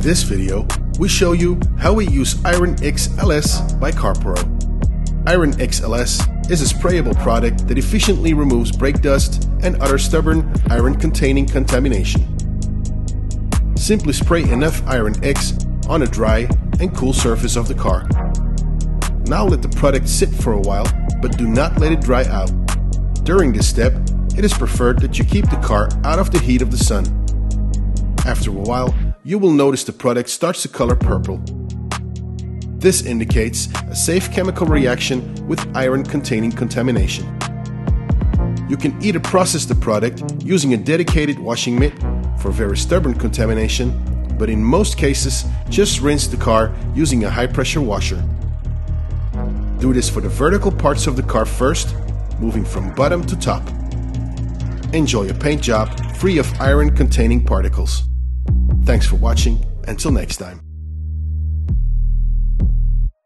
In this video, we show you how we use IronX LS by CarPro. IronX LS is a sprayable product that efficiently removes brake dust and other stubborn iron-containing contamination. Simply spray enough IronX on a dry and cool surface of the car. Now let the product sit for a while, but do not let it dry out. During this step, it is preferred that you keep the car out of the heat of the sun. After a while, you will notice the product starts to color purple. This indicates a safe chemical reaction with iron-containing contamination. You can either process the product using a dedicated washing mitt for very stubborn contamination, but in most cases, just rinse the car using a high-pressure washer. Do this for the vertical parts of the car first, moving from bottom to top. Enjoy a paint job free of iron-containing particles. Thanks for watching. Until next time.